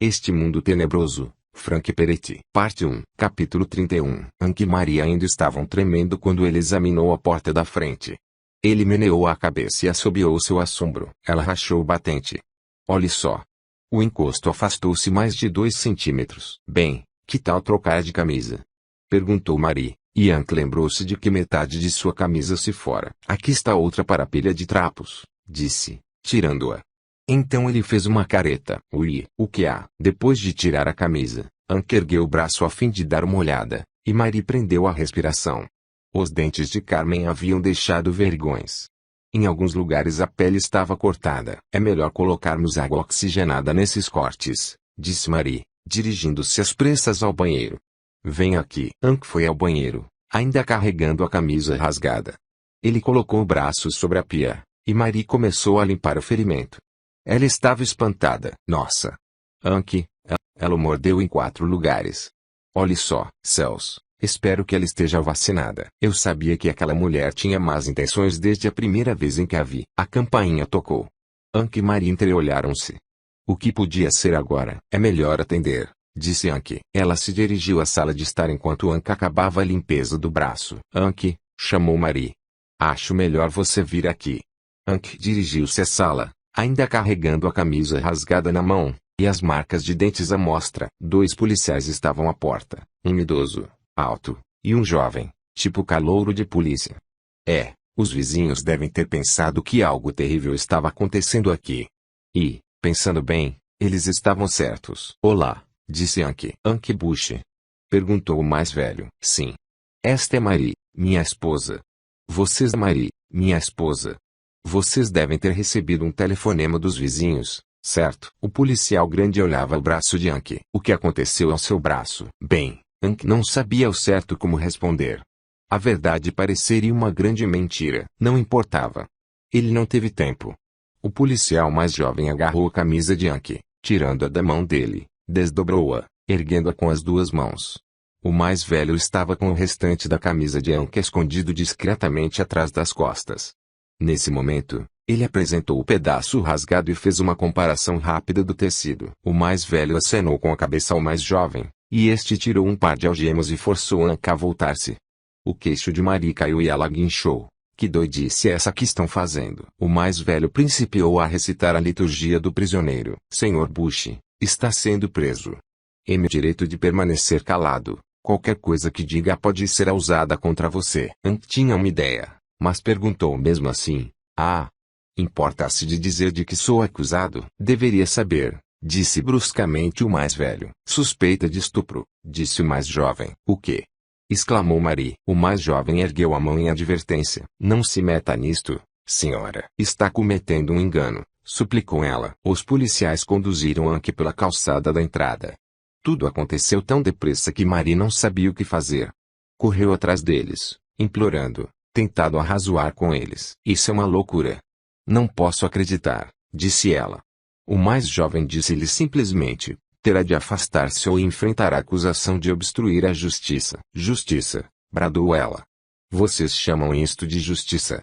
Este Mundo Tenebroso, Frank Peretti. Parte 1. Capítulo 31. Anki e Maria ainda estavam tremendo quando ele examinou a porta da frente. Ele meneou a cabeça e assobiou seu assombro. Ela rachou o batente. Olhe só. O encosto afastou-se mais de 2 centímetros. Bem, que tal trocar de camisa? Perguntou Marie, e Anki lembrou-se de que metade de sua camisa se fora. Aqui está outra para a pilha de trapos, disse, tirando-a. Então ele fez uma careta. Ui, o que há? Depois de tirar a camisa, Anki ergueu o braço a fim de dar uma olhada, e Marie prendeu a respiração. Os dentes de Carmen haviam deixado vergões. Em alguns lugares a pele estava cortada. É melhor colocarmos água oxigenada nesses cortes, disse Marie, dirigindo-se às pressas ao banheiro. Vem aqui. Anki foi ao banheiro, ainda carregando a camisa rasgada. Ele colocou o braço sobre a pia, e Marie começou a limpar o ferimento. Ela estava espantada. Nossa! Anki, ela o mordeu em 4 lugares. Olhe só, céus, espero que ela esteja vacinada. Eu sabia que aquela mulher tinha más intenções desde a primeira vez em que a vi. A campainha tocou. Anki e Marie entreolharam-se. O que podia ser agora? É melhor atender, disse Anki. Ela se dirigiu à sala de estar enquanto Anki acabava a limpeza do braço. Anki, chamou Marie. Acho melhor você vir aqui. Anki dirigiu-se à sala, ainda carregando a camisa rasgada na mão, e as marcas de dentes à mostra. 2 policiais estavam à porta, um idoso, alto, e um jovem, tipo calouro de polícia. Os vizinhos devem ter pensado que algo terrível estava acontecendo aqui. E, pensando bem, eles estavam certos. Olá, disse Anki. Anki Bush? Perguntou o mais velho. Sim. Esta é Marie, minha esposa. Vocês, Marie, minha esposa. Vocês devem ter recebido um telefonema dos vizinhos, certo? O policial grande olhava o braço de Anki. O que aconteceu ao seu braço? Bem, Anki não sabia ao certo como responder. A verdade pareceria uma grande mentira. Não importava. Ele não teve tempo. O policial mais jovem agarrou a camisa de Anki, tirando-a da mão dele, desdobrou-a, erguendo-a com as 2 mãos. O mais velho estava com o restante da camisa de Anki escondido discretamente atrás das costas. Nesse momento, ele apresentou o pedaço rasgado e fez uma comparação rápida do tecido. O mais velho acenou com a cabeça ao mais jovem, e este tirou um par de algemas e forçou Anki a voltar-se. O queixo de Marie caiu e ela guinchou. Que doidice é essa que estão fazendo? O mais velho principiou a recitar a liturgia do prisioneiro. Senhor Bush, está sendo preso. Em meu direito de permanecer calado, qualquer coisa que diga pode ser usada contra você. Anki tinha uma ideia, mas perguntou mesmo assim. Importa-se de dizer de que sou acusado? Deveria saber, disse bruscamente o mais velho. Suspeita de estupro, disse o mais jovem. O quê? Exclamou Marie. O mais jovem ergueu a mão em advertência. Não se meta nisto, senhora. Está cometendo um engano, suplicou ela. Os policiais conduziram Anki pela calçada da entrada. Tudo aconteceu tão depressa que Marie não sabia o que fazer. Correu atrás deles, implorando, tentado arrazoar com eles. Isso é uma loucura. Não posso acreditar, disse ela. O mais jovem disse-lhe simplesmente, terá de afastar-se ou enfrentar a acusação de obstruir a justiça. Justiça, bradou ela. Vocês chamam isto de justiça?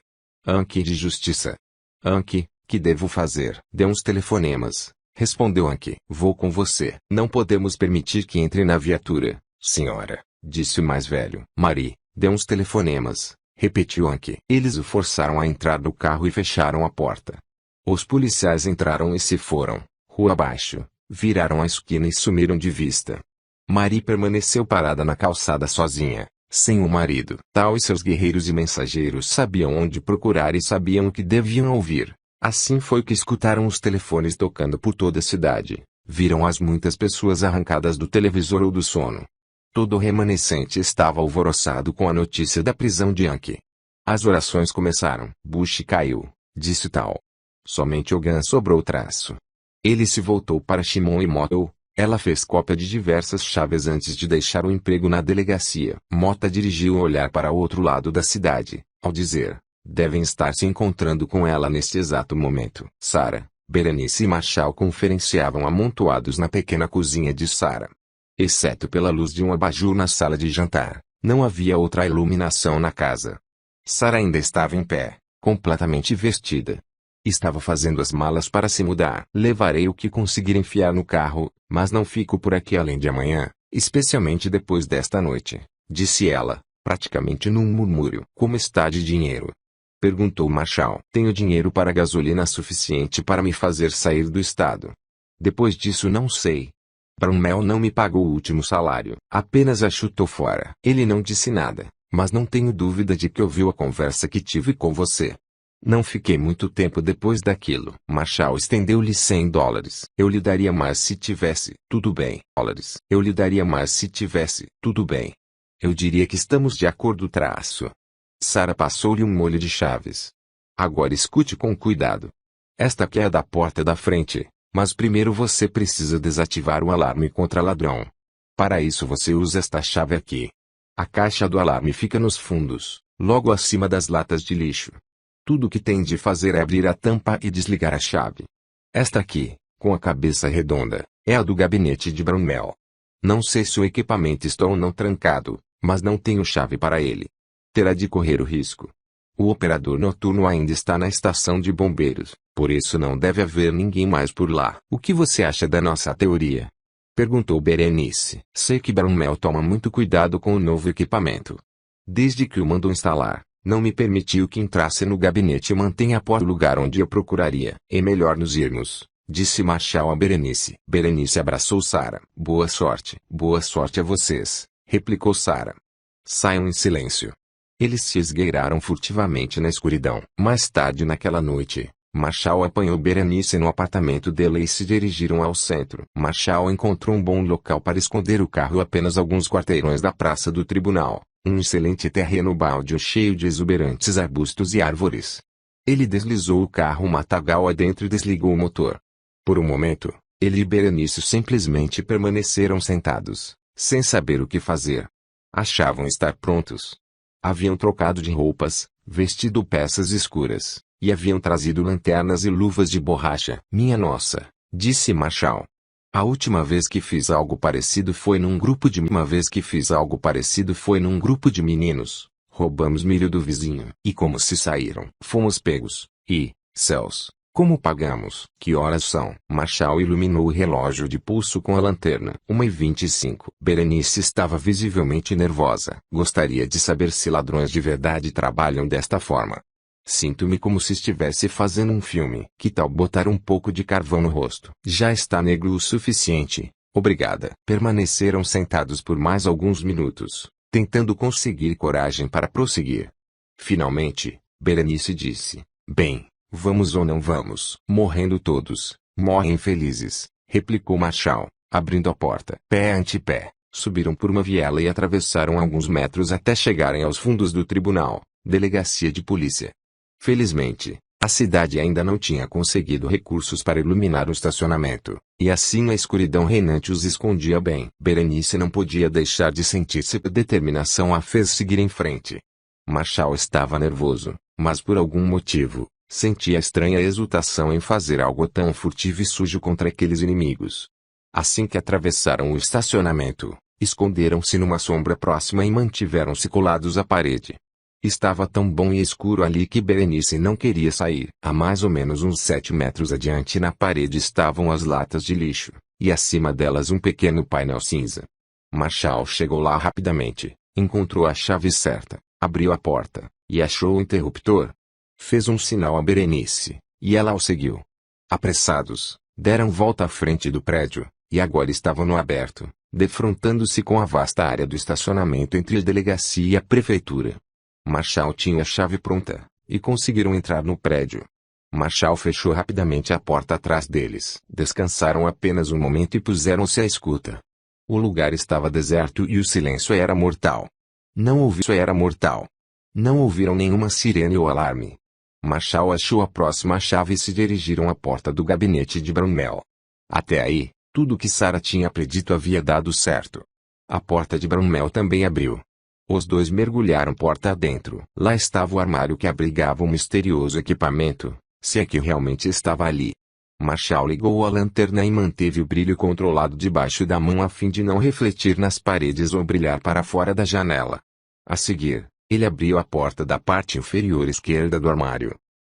Anki de justiça. Anki, que devo fazer? Dê uns telefonemas, respondeu Anki. Vou com você. Não podemos permitir que entre na viatura, senhora, disse o mais velho. Marie, dê uns telefonemas, repetiu Anki. Eles o forçaram a entrar no carro e fecharam a porta. Os policiais entraram e se foram, rua abaixo, viraram a esquina e sumiram de vista. Marie permaneceu parada na calçada sozinha, sem o marido. Tal e seus guerreiros e mensageiros sabiam onde procurar e sabiam o que deviam ouvir. Assim foi que escutaram os telefones tocando por toda a cidade. Viram as muitas pessoas arrancadas do televisor ou do sono. Todo o remanescente estava alvoroçado com a notícia da prisão de Anki. As orações começaram. Bush caiu, disse Tal. Somente Hogan sobrou traço. Ele se voltou para Shimon e Motto. Ela fez cópia de diversas chaves antes de deixar o emprego na delegacia. Mota dirigiu o olhar para o outro lado da cidade, ao dizer, devem estar se encontrando com ela neste exato momento. Sarah, Berenice e Marshall conferenciavam amontoados na pequena cozinha de Sarah. Exceto pela luz de um abajur na sala de jantar, não havia outra iluminação na casa. Sarah ainda estava em pé, completamente vestida. Estava fazendo as malas para se mudar. Levarei o que conseguir enfiar no carro, Mas não fico por aqui além de amanhã, especialmente depois desta noite, disse ela, praticamente num murmúrio. Como está de dinheiro? Perguntou Marshall. Tenho dinheiro para gasolina suficiente para me fazer sair do estado. Depois disso não sei. Brownell não me pagou o último salário, apenas a chutou fora. Ele não disse nada, mas não tenho dúvida de que ouviu a conversa que tive com você. Não fiquei muito tempo depois daquilo. Marshall estendeu-lhe $100. Eu lhe daria mais se tivesse. Tudo bem. Dólares. Eu lhe daria mais se tivesse. Tudo bem. Eu diria que estamos de acordo. Sarah passou-lhe um molho de chaves. Agora escute com cuidado. Esta aqui é a da porta da frente, mas primeiro você precisa desativar o alarme contra ladrão. Para isso você usa esta chave aqui. A caixa do alarme fica nos fundos, logo acima das latas de lixo. Tudo o que tem de fazer é abrir a tampa e desligar a chave. Esta aqui, com a cabeça redonda, é a do gabinete de Brownell. Não sei se o equipamento está ou não trancado, mas não tenho chave para ele. Terá de correr o risco. O operador noturno ainda está na estação de bombeiros, por isso não deve haver ninguém mais por lá. O que você acha da nossa teoria? Perguntou Berenice. Sei que Brownell toma muito cuidado com o novo equipamento. Desde que o mandou instalar, não me permitiu que entrasse no gabinete e mantenha a porta no lugar onde eu procuraria. É melhor nos irmos, disse Marshall a Berenice. Berenice abraçou Sarah. Boa sorte a vocês, replicou Sarah. Saiam em silêncio. Eles se esgueiraram furtivamente na escuridão. Mais tarde naquela noite, Marshall apanhou Berenice no apartamento dela e se dirigiram ao centro. Marshall encontrou um bom local para esconder o carro apenas alguns quarteirões da praça do tribunal, um excelente terreno baldio cheio de exuberantes arbustos e árvores. Ele deslizou o carro um matagal adentro e desligou o motor. Por um momento, ele e Berenice simplesmente permaneceram sentados, sem saber o que fazer. Achavam estar prontos. Haviam trocado de roupas, vestido peças escuras, e haviam trazido lanternas e luvas de borracha. Minha nossa, disse Marshall. A última vez que fiz algo parecido foi num grupo de meninos. Roubamos milho do vizinho. E como se saíram? Fomos pegos. E, céus, como pagamos? Que horas são? Marshall iluminou o relógio de pulso com a lanterna. 1h25. Berenice estava visivelmente nervosa. Gostaria de saber se ladrões de verdade trabalham desta forma. Sinto-me como se estivesse fazendo um filme. Que tal botar um pouco de carvão no rosto? Já está negro o suficiente. Obrigada. Permaneceram sentados por mais alguns minutos, tentando conseguir coragem para prosseguir. Finalmente, Berenice disse: Bem, vamos ou não vamos? Morrendo todos, morrem felizes, replicou Marshall, abrindo a porta. Pé ante pé, subiram por uma viela e atravessaram alguns metros até chegarem aos fundos do tribunal, delegacia de polícia. Felizmente, a cidade ainda não tinha conseguido recursos para iluminar o estacionamento, e assim a escuridão reinante os escondia bem. Berenice não podia deixar de sentir-se. Determinação a fez seguir em frente. Marshall estava nervoso, mas por algum motivo, sentia estranha exultação em fazer algo tão furtivo e sujo contra aqueles inimigos. Assim que atravessaram o estacionamento, esconderam-se numa sombra próxima e mantiveram-se colados à parede. Estava tão bom e escuro ali que Berenice não queria sair. A mais ou menos uns 7 metros adiante na parede estavam as latas de lixo, e acima delas um pequeno painel cinza. Marshall chegou lá rapidamente, encontrou a chave certa, abriu a porta, e achou o interruptor. Fez um sinal a Berenice, e ela o seguiu. Apressados, deram volta à frente do prédio, e agora estavam no aberto, defrontando-se com a vasta área do estacionamento entre a delegacia e a prefeitura. Marshall tinha a chave pronta, e conseguiram entrar no prédio. Marshall fechou rapidamente a porta atrás deles. Descansaram apenas um momento e puseram-se à escuta. O lugar estava deserto e o silêncio era mortal. Não ouviram nenhuma sirene ou alarme. Marshall achou a próxima chave e se dirigiram à porta do gabinete de Brownell. Até aí, tudo o que Sarah tinha predito havia dado certo. A porta de Brownell também abriu. Os dois mergulharam porta adentro. Lá estava o armário que abrigava um misterioso equipamento, se é que realmente estava ali. Marshall ligou a lanterna e manteve o brilho controlado debaixo da mão a fim de não refletir nas paredes ou brilhar para fora da janela. A seguir, ele abriu a porta da parte inferior esquerda do armário.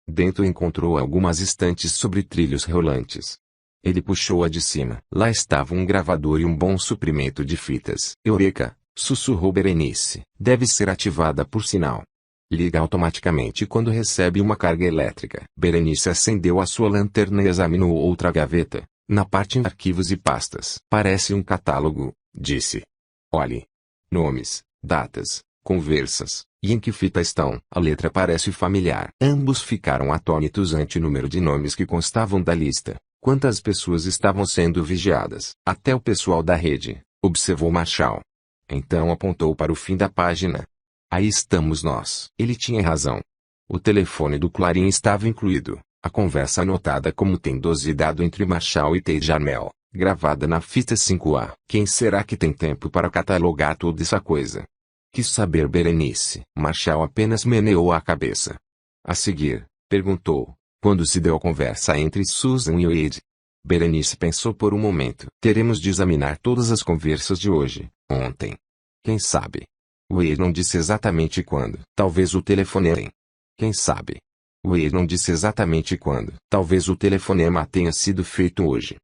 Dentro encontrou algumas estantes sobre trilhos rolantes. Ele puxou-a de cima. Lá estava um gravador e um bom suprimento de fitas. Eureka! Sussurrou Berenice. Deve ser ativada por sinal. Liga automaticamente quando recebe uma carga elétrica. Berenice acendeu a sua lanterna e examinou outra gaveta, na parte em arquivos e pastas. Parece um catálogo, disse. Olhe. Nomes, datas, conversas, e em que fita estão. A letra parece familiar. Ambos ficaram atônitos ante o número de nomes que constavam da lista. Quantas pessoas estavam sendo vigiadas? Até o pessoal da rede, observou Marshall. Então apontou para o fim da página. Aí estamos nós. Ele tinha razão. O telefone do Clarim estava incluído. A conversa anotada como tem 12 dado entre Marshall e Tate Jarmel, gravada na fita 5A. Quem será que tem tempo para catalogar toda essa coisa? Quis saber Berenice. Marshall apenas meneou a cabeça. A seguir, perguntou, quando se deu a conversa entre Susan e Wade. Berenice pensou por um momento. Teremos de examinar todas as conversas de hoje, ontem. Quem sabe? Wade não disse exatamente quando. Talvez o telefonema. Quem sabe? Wade não disse exatamente quando. Talvez o telefonema tenha sido feito hoje.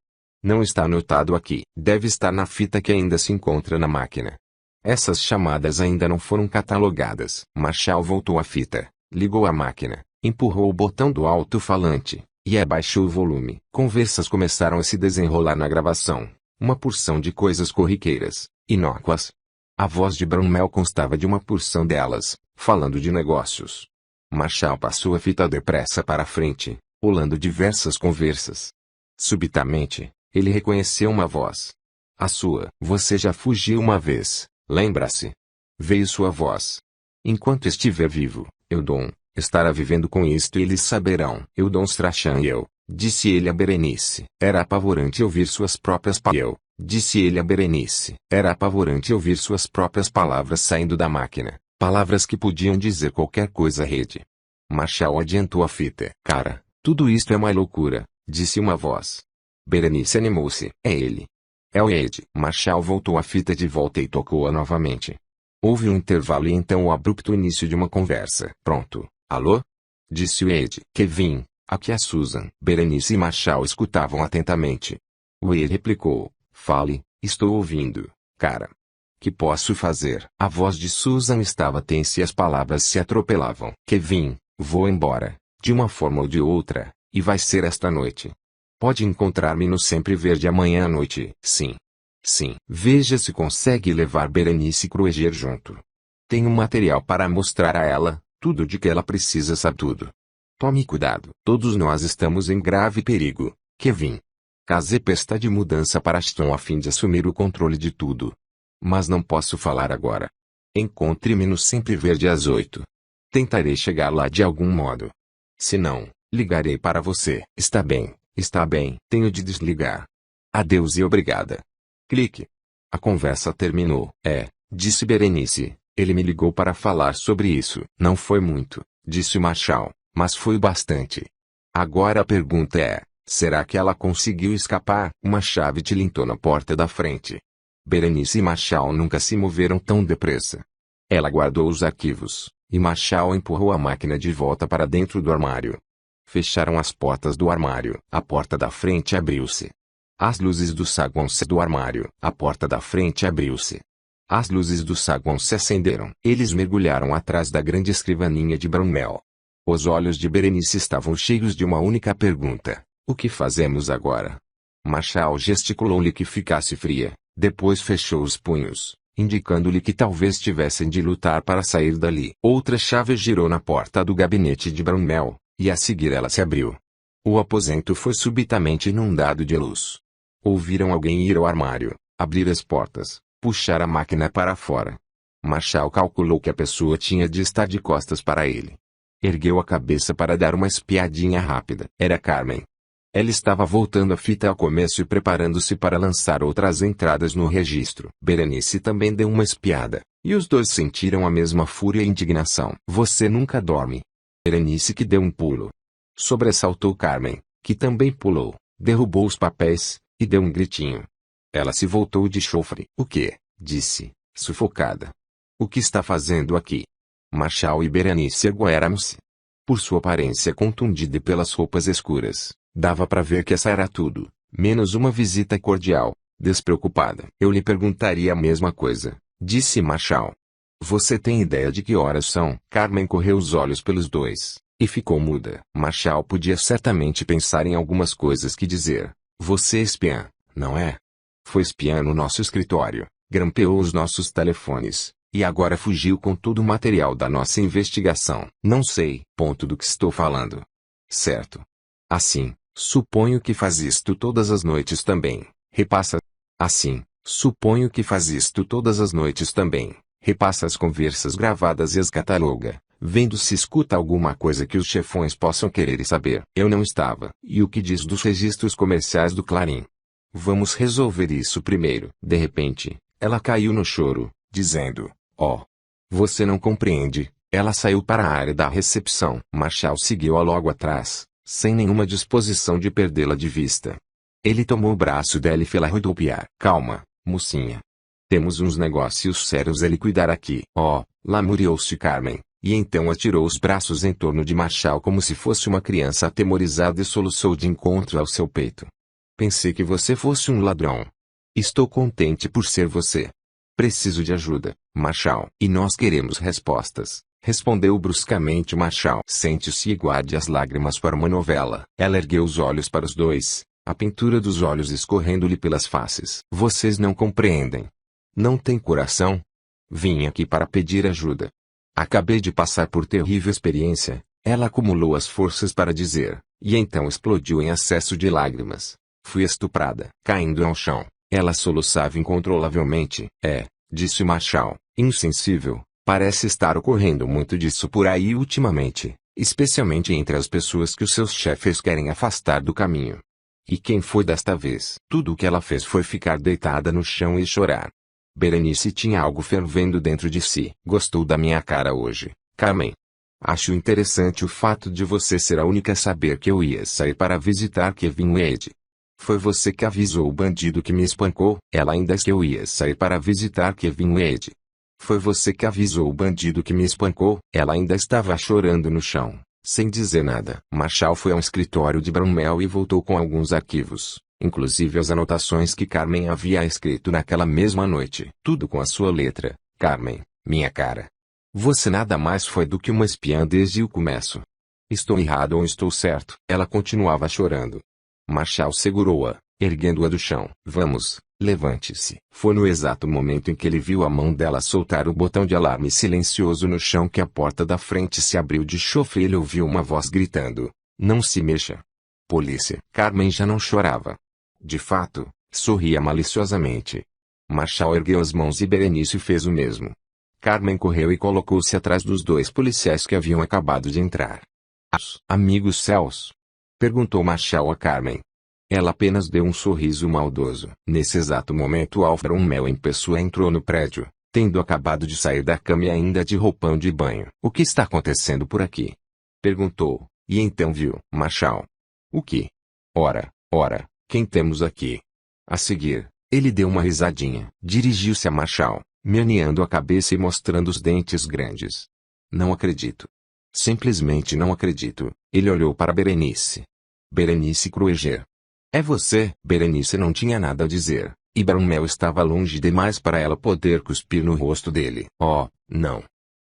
Não está anotado aqui. Deve estar na fita que ainda se encontra na máquina. Essas chamadas ainda não foram catalogadas. Marshall voltou à fita, ligou a máquina, empurrou o botão do alto-falante, e abaixou o volume. Conversas começaram a se desenrolar na gravação. Uma porção de coisas corriqueiras, inócuas. A voz de Brownell constava de uma porção delas, falando de negócios. Marshall passou a fita depressa para a frente, pulando diversas conversas. Subitamente, ele reconheceu uma voz. A sua. Você já fugiu uma vez, lembra-se? Veio sua voz. Enquanto estiver vivo, Eudon, estará vivendo com isto e eles saberão. Eudon Strachan e eu, disse ele a Berenice. Era apavorante ouvir suas próprias palavras. Disse ele a Berenice. Era apavorante ouvir suas próprias palavras saindo da máquina. Palavras que podiam dizer qualquer coisa à rede. Marshall adiantou a fita. Cara, tudo isto é uma loucura, disse uma voz. Berenice animou-se. É ele. É o Ed. Marshall voltou a fita de volta e tocou-a novamente. Houve um intervalo e então o abrupto início de uma conversa. Pronto. Alô? Disse o Ed. Kevin, aqui é Susan. Berenice e Marshall escutavam atentamente. O Ed replicou. Fale, estou ouvindo, cara. Que posso fazer? A voz de Susan estava tensa e as palavras se atropelavam. Kevin, vou embora, de uma forma ou de outra, e vai ser esta noite. Pode encontrar-me no Sempre Verde amanhã à noite. Sim. Sim. Veja se consegue levar Berenice Krueger junto. Tenho material para mostrar a ela, tudo de que ela precisa saber tudo. Tome cuidado. Todos nós estamos em grave perigo, Kevin. Casepa está de mudança para Ashton a fim de assumir o controle de tudo. Mas não posso falar agora. Encontre-me no Sempre Verde às 8. Tentarei chegar lá de algum modo. Se não, ligarei para você. Está bem, tenho de desligar. Adeus e obrigada. Clique. A conversa terminou. Disse Berenice, ele me ligou para falar sobre isso. Não foi muito, disse Marshall, mas foi bastante. Agora a pergunta é, será que ela conseguiu escapar? Uma chave tilintou na porta da frente. Berenice e Marshall nunca se moveram tão depressa. Ela guardou os arquivos, e Marshall empurrou a máquina de volta para dentro do armário. Fecharam as portas do armário. A porta da frente abriu-se. As luzes do saguão do armário. A porta da frente abriu-se. As luzes do saguão se acenderam. Eles mergulharam atrás da grande escrivaninha de Brownell. Os olhos de Berenice estavam cheios de uma única pergunta. O que fazemos agora? Marshall gesticulou-lhe que ficasse fria, depois fechou os punhos, indicando-lhe que talvez tivessem de lutar para sair dali. Outra chave girou na porta do gabinete de Brownell, e a seguir ela se abriu. O aposento foi subitamente inundado de luz. Ouviram alguém ir ao armário, abrir as portas, puxar a máquina para fora. Marshall calculou que a pessoa tinha de estar de costas para ele. Ergueu a cabeça para dar uma espiadinha rápida. Era Carmen. Ela estava voltando a fita ao começo e preparando-se para lançar outras entradas no registro. Berenice também deu uma espiada, e os dois sentiram a mesma fúria e indignação. Você nunca dorme. Berenice que deu um pulo. Sobressaltou Carmen, que também pulou, derrubou os papéis, e deu um gritinho. Ela se voltou de chofre. O quê? Disse, sufocada. O que está fazendo aqui? Marshall e Berenice aguaram-se. Por sua aparência contundida e pelas roupas escuras, dava para ver que essa era tudo. Menos uma visita cordial, despreocupada. Eu lhe perguntaria a mesma coisa, disse Marshall. Você tem ideia de que horas são? Carmen correu os olhos pelos dois, e ficou muda. Marshall podia certamente pensar em algumas coisas que dizer. Você é espiã, não é? Foi espiã no nosso escritório, grampeou os nossos telefones, e agora fugiu com todo o material da nossa investigação. Não sei, ponto do que estou falando. Certo. Assim, suponho que faz isto todas as noites também, repassa. Assim, suponho que faz isto todas as noites também, repassa as conversas gravadas e as cataloga, vendo se escuta alguma coisa que os chefões possam querer saber. Eu não estava. E o que diz dos registros comerciais do Clarim? Vamos resolver isso primeiro. De repente, ela caiu no choro, dizendo, oh, você não compreende. Ela saiu para a área da recepção. Marshall seguiu-a logo atrás, sem nenhuma disposição de perdê-la de vista. Ele tomou o braço dela e fê-la rodopiar. Calma, mocinha. Temos uns negócios sérios a liquidar aqui. Oh, lamuriou-se Carmen, e então atirou os braços em torno de Marshall como se fosse uma criança atemorizada e soluçou de encontro ao seu peito. Pensei que você fosse um ladrão. Estou contente por ser você. Preciso de ajuda, Marshall. E nós queremos respostas. Respondeu bruscamente Marshall. Sente-se e guarde as lágrimas para uma novela. Ela ergueu os olhos para os dois, a pintura dos olhos escorrendo-lhe pelas faces. Vocês não compreendem. Não tem coração? Vim aqui para pedir ajuda. Acabei de passar por terrível experiência. Ela acumulou as forças para dizer, e então explodiu em acesso de lágrimas. Fui estuprada. Caindo ao chão, ela soluçava incontrolavelmente. Disse Marshall, insensível. Parece estar ocorrendo muito disso por aí ultimamente, especialmente entre as pessoas que os seus chefes querem afastar do caminho. E quem foi desta vez? Tudo o que ela fez foi ficar deitada no chão e chorar. Berenice tinha algo fervendo dentro de si. Gostou da minha cara hoje, Carmen? Acho interessante o fato de você ser a única a saber que eu ia sair para visitar Kevin Wade. Foi você que avisou o bandido que me espancou? Ela ainda disse que eu ia sair para visitar Kevin Wade. Foi você que avisou o bandido que me espancou? Ela ainda estava chorando no chão, sem dizer nada. Marshall foi ao escritório de Bromwell e voltou com alguns arquivos, inclusive as anotações que Carmen havia escrito naquela mesma noite. Tudo com a sua letra. Carmen, minha cara. Você nada mais foi do que uma espiã desde o começo. Estou errado ou estou certo? Ela continuava chorando. Marshall segurou-a, erguendo-a do chão. Vamos, levante-se. Foi no exato momento em que ele viu a mão dela soltar o botão de alarme silencioso no chão que a porta da frente se abriu de chofre e ele ouviu uma voz gritando, não se mexa. Polícia. Carmen já não chorava. De fato, sorria maliciosamente. Marshall ergueu as mãos e Berenice fez o mesmo. Carmen correu e colocou-se atrás dos dois policiais que haviam acabado de entrar. Amigos céus? Perguntou Marshall a Carmen. Ela apenas deu um sorriso maldoso. Nesse exato momento Alfred Bromwell em pessoa entrou no prédio, tendo acabado de sair da cama e ainda de roupão de banho. O que está acontecendo por aqui? Perguntou, e então viu Marshall. O que? Ora, quem temos aqui? A seguir, ele deu uma risadinha. Dirigiu-se a Marshall, meneando a cabeça e mostrando os dentes grandes. Não acredito. Simplesmente não acredito. Ele olhou para Berenice. Berenice Krueger. É você? Berenice não tinha nada a dizer, e Bromwell estava longe demais para ela poder cuspir no rosto dele. Oh, não.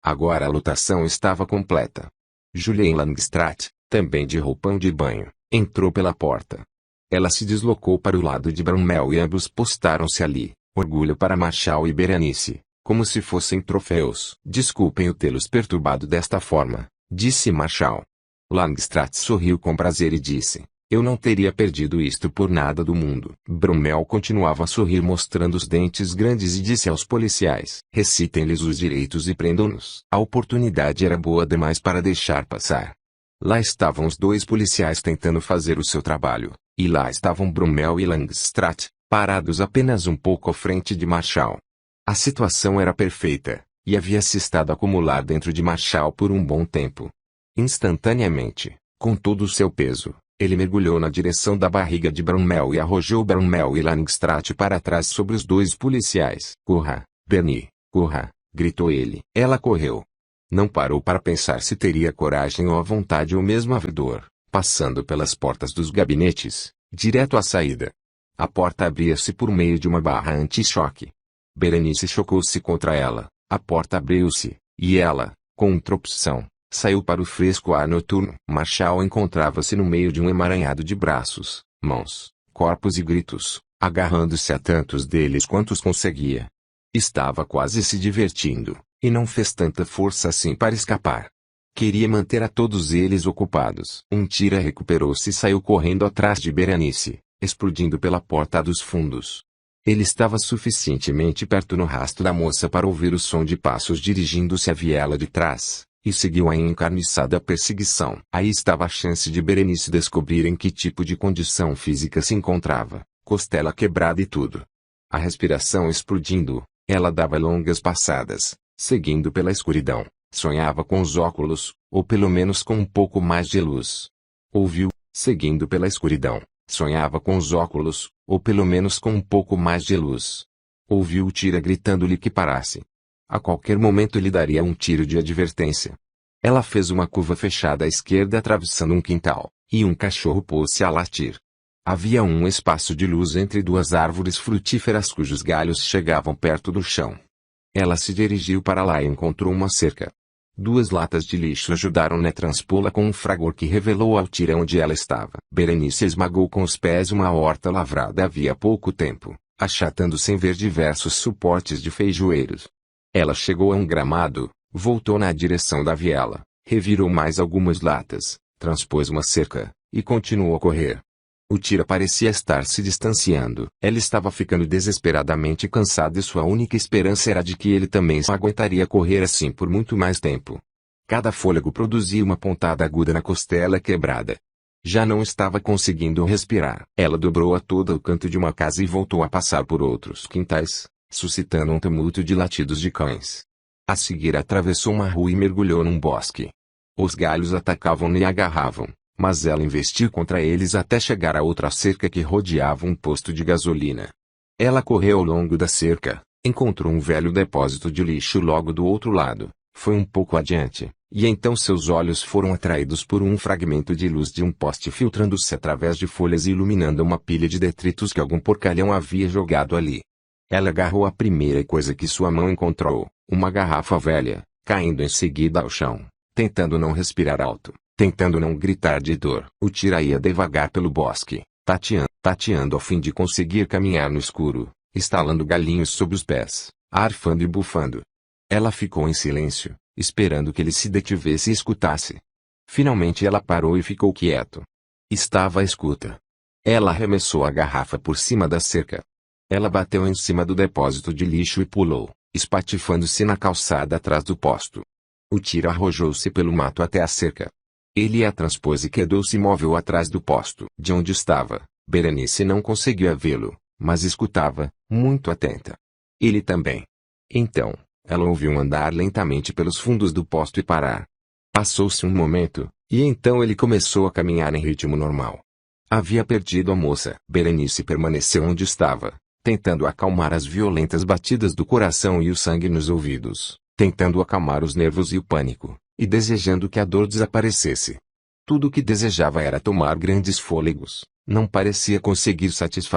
Agora a lotação estava completa. Julian Langstrath, também de roupão de banho, entrou pela porta. Ela se deslocou para o lado de Bromwell e ambos postaram-se ali, orgulho para Marshall e Berenice, como se fossem troféus. Desculpem o tê-los perturbado desta forma, disse Marshall. Langstrath sorriu com prazer e disse, eu não teria perdido isto por nada do mundo. Bromwell continuava a sorrir mostrando os dentes grandes e disse aos policiais, recitem-lhes os direitos e prendam-nos. A oportunidade era boa demais para deixar passar. Lá estavam os dois policiais tentando fazer o seu trabalho, e lá estavam Bromwell e Langstrath, parados apenas um pouco à frente de Marshall. A situação era perfeita, e havia-se estado a acumular dentro de Marshall por um bom tempo. Instantaneamente, com todo o seu peso, ele mergulhou na direção da barriga de Bromwell e arrojou Bromwell e Langstrath para trás sobre os dois policiais. Corra, Bernie, corra, gritou ele. Ela correu. Não parou para pensar se teria coragem ou a vontade ou mesmo ardor, passando pelas portas dos gabinetes, direto à saída. A porta abria-se por meio de uma barra anti-choque. Berenice chocou-se contra ela, a porta abriu-se, e ela, com outra opção, saiu para o fresco ar noturno. Marshall encontrava-se no meio de um emaranhado de braços, mãos, corpos e gritos, agarrando-se a tantos deles quantos conseguia. Estava quase se divertindo, e não fez tanta força assim para escapar. Queria manter a todos eles ocupados. Um tira recuperou-se e saiu correndo atrás de Berenice, explodindo pela porta dos fundos. Ele estava suficientemente perto no rastro da moça para ouvir o som de passos dirigindo-se à viela de trás, e seguiu a encarniçada perseguição. Aí estava a chance de Berenice descobrir em que tipo de condição física se encontrava, costela quebrada e tudo. A respiração explodindo, ela dava longas passadas, seguindo pela escuridão, sonhava com os óculos, ou pelo menos com um pouco mais de luz. Ouviu, seguindo pela escuridão, sonhava com os óculos, ou pelo menos com um pouco mais de luz. Ouviu o tira gritando-lhe que parasse. A qualquer momento ele daria um tiro de advertência. Ela fez uma curva fechada à esquerda atravessando um quintal, e um cachorro pôs-se a latir. Havia um espaço de luz entre duas árvores frutíferas cujos galhos chegavam perto do chão. Ela se dirigiu para lá e encontrou uma cerca. 2 latas de lixo ajudaram-na a transpô-la com um fragor que revelou ao tira onde ela estava. Berenice esmagou com os pés uma horta lavrada havia pouco tempo, achatando sem ver diversos suportes de feijoeiros. Ela chegou a um gramado, voltou na direção da viela, revirou mais algumas latas, transpôs uma cerca, e continuou a correr. O tira parecia estar se distanciando. Ela estava ficando desesperadamente cansada e sua única esperança era de que ele também aguentaria correr assim por muito mais tempo. Cada fôlego produzia uma pontada aguda na costela quebrada. Já não estava conseguindo respirar. Ela dobrou a todo o canto de uma casa e voltou a passar por outros quintais, suscitando um tumulto de latidos de cães. A seguir atravessou uma rua e mergulhou num bosque. Os galhos atacavam-na e agarravam, mas ela investiu contra eles até chegar a outra cerca que rodeava um posto de gasolina. Ela correu ao longo da cerca, encontrou um velho depósito de lixo logo do outro lado, foi um pouco adiante, e então seus olhos foram atraídos por um fragmento de luz de um poste filtrando-se através de folhas e iluminando uma pilha de detritos que algum porcalhão havia jogado ali. Ela agarrou a primeira coisa que sua mão encontrou, uma garrafa velha, caindo em seguida ao chão, tentando não respirar alto, tentando não gritar de dor. O tira ia devagar pelo bosque, tateando a fim de conseguir caminhar no escuro, estalando galinhos sob os pés, arfando e bufando. Ela ficou em silêncio, esperando que ele se detivesse e escutasse. Finalmente ela parou e ficou quieto. Estava à escuta. Ela arremessou a garrafa por cima da cerca. Ela bateu em cima do depósito de lixo e pulou, espatifando-se na calçada atrás do posto. O tira arrojou-se pelo mato até a cerca. Ele a transpôs e quedou-se imóvel atrás do posto. De onde estava, Berenice não conseguia vê-lo, mas escutava, muito atenta. Ele também. Então, ela ouviu andar lentamente pelos fundos do posto e parar. Passou-se um momento, e então ele começou a caminhar em ritmo normal. Havia perdido a moça. Berenice permaneceu onde estava, tentando acalmar as violentas batidas do coração e o sangue nos ouvidos, tentando acalmar os nervos e o pânico, e desejando que a dor desaparecesse. Tudo o que desejava era tomar grandes fôlegos, não parecia conseguir satisfazer